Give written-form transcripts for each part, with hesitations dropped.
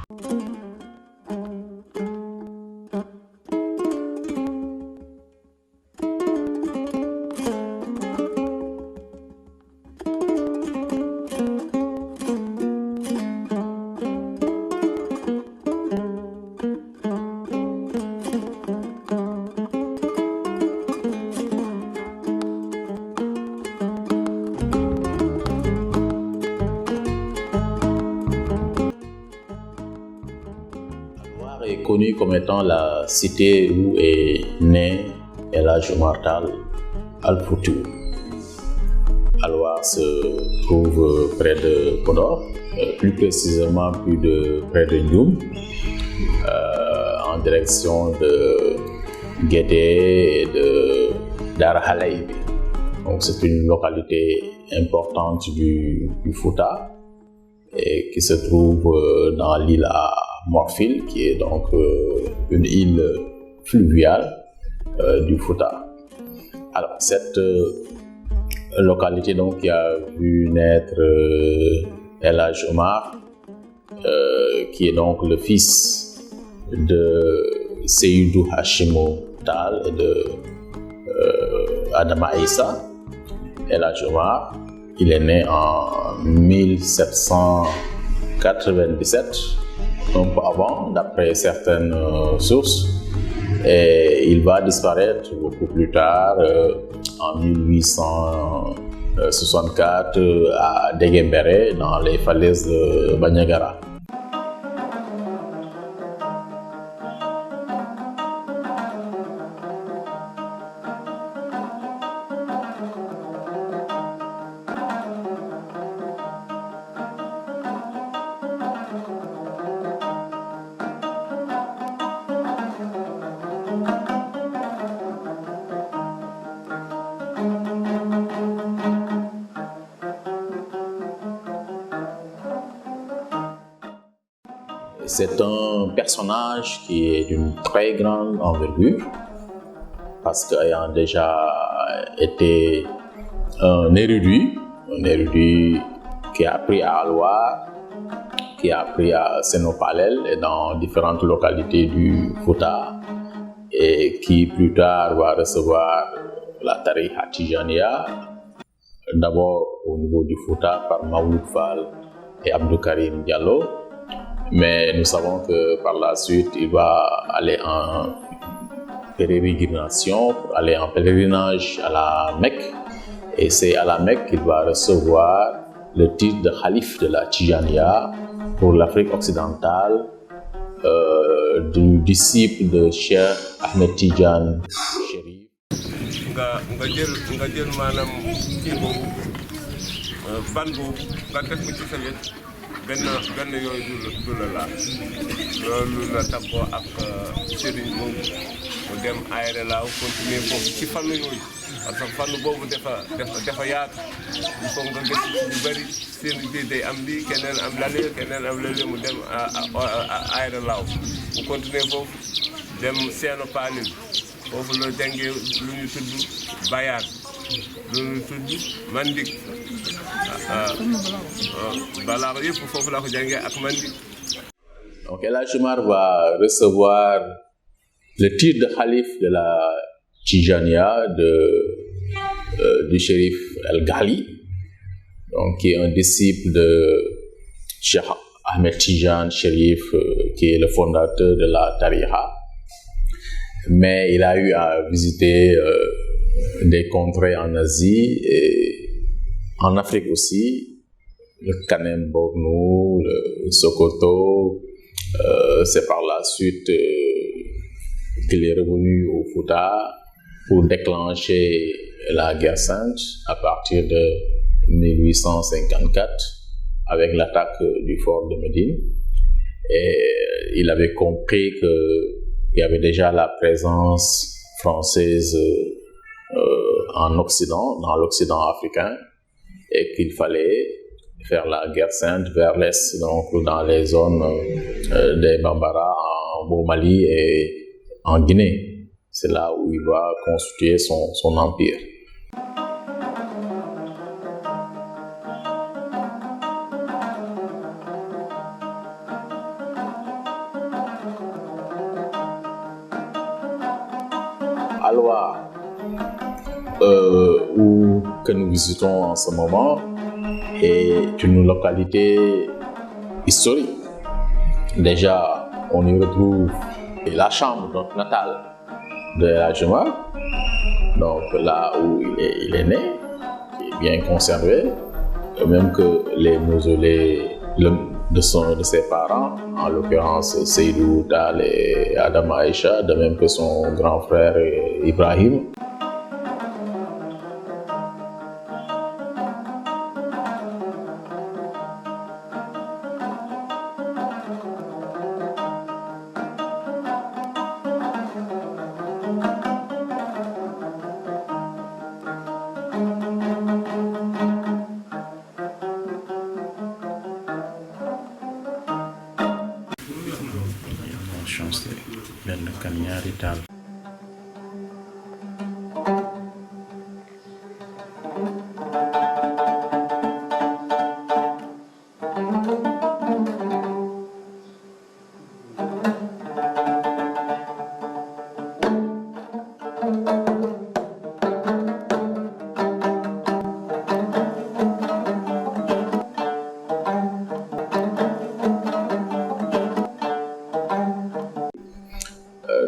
Est connue comme étant la cité où est né El Hadj Omar Tall Al Fouti. Alwar se trouve près de Podor, plus précisément près de Ndioum, en direction de Guédé et de Dara Halaï. Donc c'est une localité importante du Fouta et qui se trouve dans l'île à Morphil, qui est donc une île fluviale du Fouta. Alors cette localité donc qui a vu naître El Hadj Omar, qui est donc le fils de Seydou Hashimou Tall et de Adama Issa. El Hadj Omar, il est né en 1797, un peu avant, d'après certaines sources, et il va disparaître beaucoup plus tard, en 1864, à Deguembéré, dans les falaises de Bandiagara. C'est un personnage qui est d'une très grande envergure, parce qu'ayant déjà été un érudit qui a appris à Alwar, qui a appris à Sénopalel et dans différentes localités du Fouta, et qui plus tard va recevoir la tariqa Tijaniya, d'abord au niveau du Fouta par Maouloud Fall et Abdou Karim Diallo. Mais nous savons que par la suite, il va aller en pérégrination, pour aller en pèlerinage à la Mecque. Et c'est à la Mecque qu'il va recevoir le titre de Khalif de la Tijaniya pour l'Afrique occidentale, du disciple de Cheikh Ahmed Tidiane Chérif. nga jël maanaam kii boobu ban boobu nga def ko ci sa wet benn yooyu du la laal loolu la tabboo ak sëriñ boobu mu dem Aéré Lao continuer foofu ci fànn yooyu parce que fànn boobu dafa yaatu il faut nga gëstu ci lu bëri seen biir day am lii keneen am lale mu dem Aéré Lao mu continuer foofu dem Seeno Panin foofu la jàngee lu ñu tudd bayaan lu ñu tudd mandik balaa yëpp foofu la ko jàngee ak mandik. Donc El Hadj Omar va recevoir le titre de Khalif de la Tijaniya du shérif El Ghali, donc qui est un disciple de Cheikh Ahmed Tidiane Chérif, qui est le fondateur de la tariqa. Mais il a eu à visiter des contrées en Asie et en Afrique aussi, le Kanem Bornou, le Sokoto. C'est par la suite qu'il est revenu au Fouta pour déclencher la guerre sainte à partir de 1854 avec l'attaque du fort de Médine. Et il avait compris qu'il y avait déjà la présence française en Occident, dans l'Occident africain, et qu'il fallait faire la guerre sainte vers l'Est, donc dans les zones des Bambara au Mali et en Guinée. C'est là où il va constituer son empire. Alwa, que nous visitons en ce moment, est une localité historique. Déjà, on y retrouve la chambre natale de El Hadj Omar, donc là où il est né, qui est bien conservé, même que les mausolées de ses parents, en l'occurrence Seydou Tall et Adam Aïcha, de même que son grand frère Ibrahim.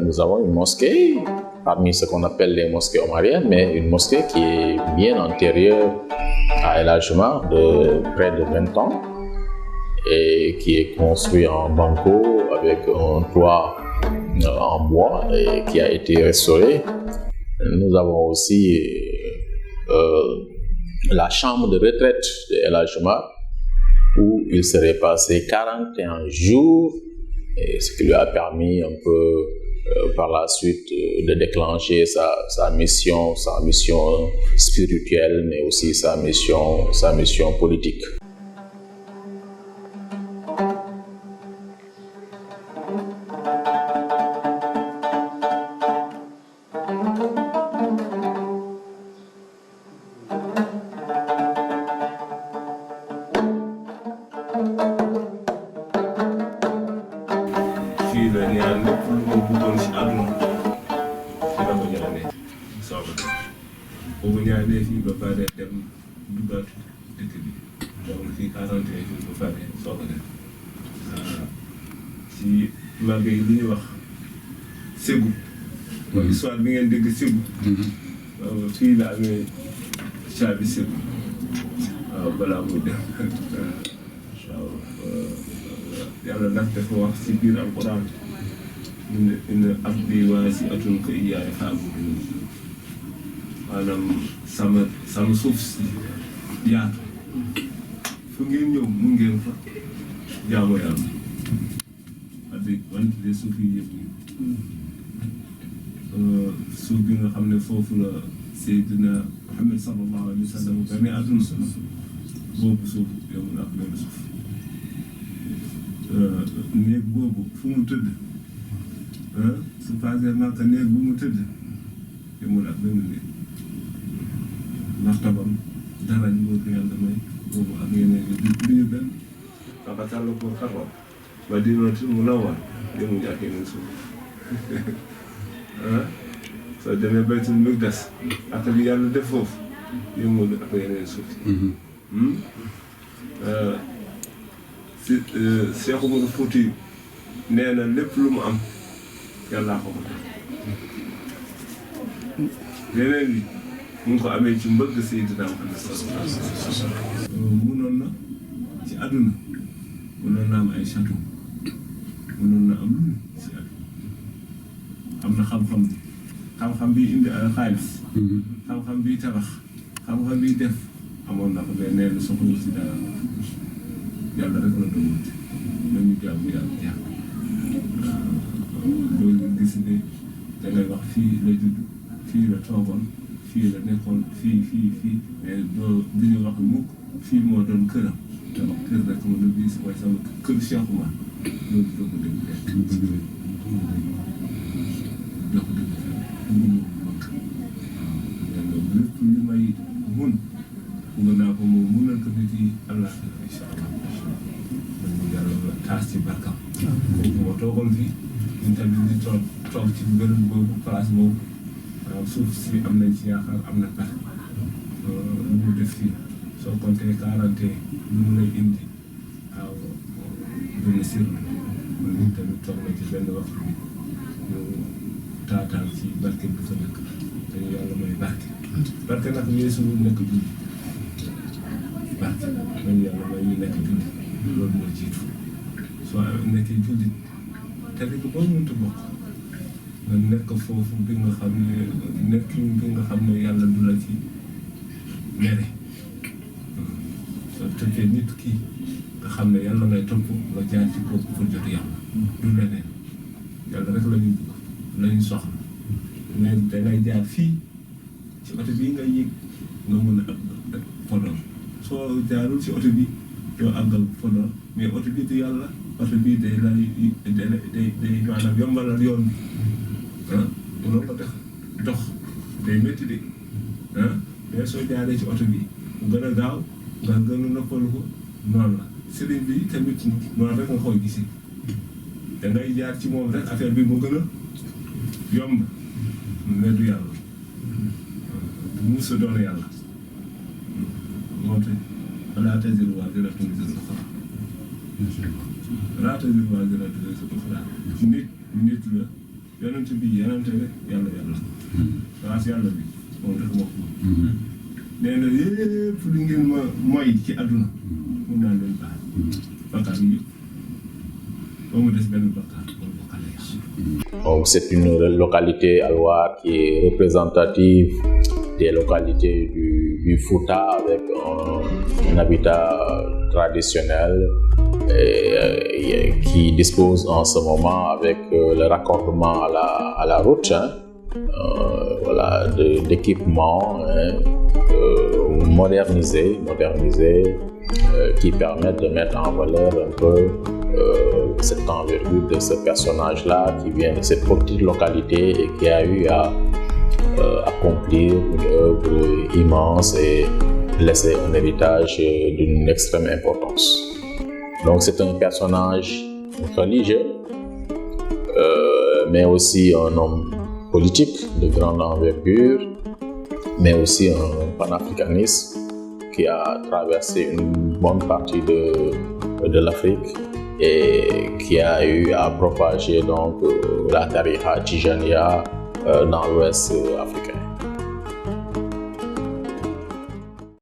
Nous avons une mosquée, parmi ce qu'on appelle les mosquées omariennes, mais une mosquée qui est bien antérieure à El Hadj Omar de près de 20 ans et qui est construite en banco avec un toit en bois et qui a été restauré. Nous avons aussi la chambre de retraite de El Hadj Omar où il serait passé 41 jours, et ce qui lui a permis un peu par la suite de déclencher sa mission spirituelle, mais aussi sa mission politique. ci màgg yi li ñuy wax Ségou mooy histoire bi ngeen dégg Ségou fii la amee caabi Ségou waaw balaa muy dem waaw yàlla nag dafa wax ci biir alquran inna ardi waasi'atun fa iyyaaya fa'buduun maanaam sama suuf si yaatu fu ngeen ñëw mun ngeen fa jaamu yàlla wante de suuf yi yëpp suuf bi nga xam ne foofu la Seydina Muhammad sallallahu alayhi wa sallam gane àdduna boobu suuf yomul ak benn suuf néeg boobu fu mu tëdd su passé Makka néeg bu mu tëdd yomul ak benn néeg martabam dara ñu ko yàlla may boobu ak yeneen yi du ñu benn fakatàlla ko xarwa Madinatul Munawwara yemul ak yeneen suuf soo demee Baytul Maqdis ak li yàlla def foofu yemul ak yeneen suuf si Cheikh Oumar Fouti nee na lépp lu mu am yàllaa ko ko def yeneen yi mu ngi ko amee ci mbëgg Seydina Muhammad sallallahu alayhi wa sallam munoon na ci àdduna munoon na am ay château mënoon na am lu si am na xam-xam bi indi ay xaalis xam-xam bi tabax xam-xam bi def amoon na ko mais nee na soxla si dara yàlla rek la doon nañu jàmm yàlla jàpp loolu gis ne da ngay wax fii la judd fii la toogoon fii la nekkoon fii mais doo duñu wax mukk fii moo doon këram te wax kër rek ma ne bii mooy sama kër Cheikh Oumar loolu doo ko dégg rek doo ko dégg lépp li may mun bëgg naa ko moom munal ko nit yi Allah incha allah man ñu yàlla taas ci barkam kooku moo toogoon fii ñun tamit di toog ci bërëb boobu place boobu waaw suuf si am nañ ci yaakaar am na pexe lu mu def fii soo compté 40 lu mu lay indi waaw benn sir man ñun tamit toog na ci benn waxtu bi ñu taataan ci barke bi fa nekk dañu yàlla may barke nag weesu nekk julli barke dañu yàlla may ñu nekk julli loolu moo jiitu soo nekkee jullit te rek boo mënta bokk nga nekk foofu bi nga xam ne nekk bi nga xam ne yàlla du la ci mere soo fekkee nit ki nga xam ne yàlla ngay topp nga jaar ci kooku pour jot yàlla du leneen yàlla rek lañu bëgg lañu soxla mais dangay jaar fii ci oto bii nga yéeg nga mën a ak Podor soo jaarul ci oto bi doo àggal Podor mais oto bi du yàlla oto bii day maanaam yombalal yoon bi mënoo ko def dox day métti de mais soo jaaree ci oto bi mu gën a gaaw nga gën a noppalu ko noonu la sëriñ bi tamit noonu rek nga koy gisee da ngay jaar ci moom rek affaire bi mu gën a yomb mais du yàlla du mus a doon yàlla moo tax wala taziru waaziratun wizra uxraa wala taziru waaziratun wizra uxraa nit la yonent bi yonent rek yàlla raas yàlla bi moom rek moo ko nee na yépp lu ngeen ma moy ci àdduna mun naa leen baal bakkaar yi yëpp ba mu des benn bakkaar moom bokkale yàlla. Donc c'est une localité Alwar qui est représentative des localités du Fouta avec un habitat traditionnel et qui dispose en ce moment avec le raccordement à la route, voilà, d'équipements modernisés qui permettent de mettre en valeur un peu cette envergure de ce personnage-là qui vient de cette petite localité et qui a eu à accomplir une œuvre immense et laisser un héritage d'une extrême importance. Donc c'est un personnage religieux, mais aussi un homme politique de grande envergure, mais aussi un panafricaniste qui a traversé une bonne partie de l'Afrique et qui a eu à propager donc la tariqa Tijaniya dans l'Ouest africain.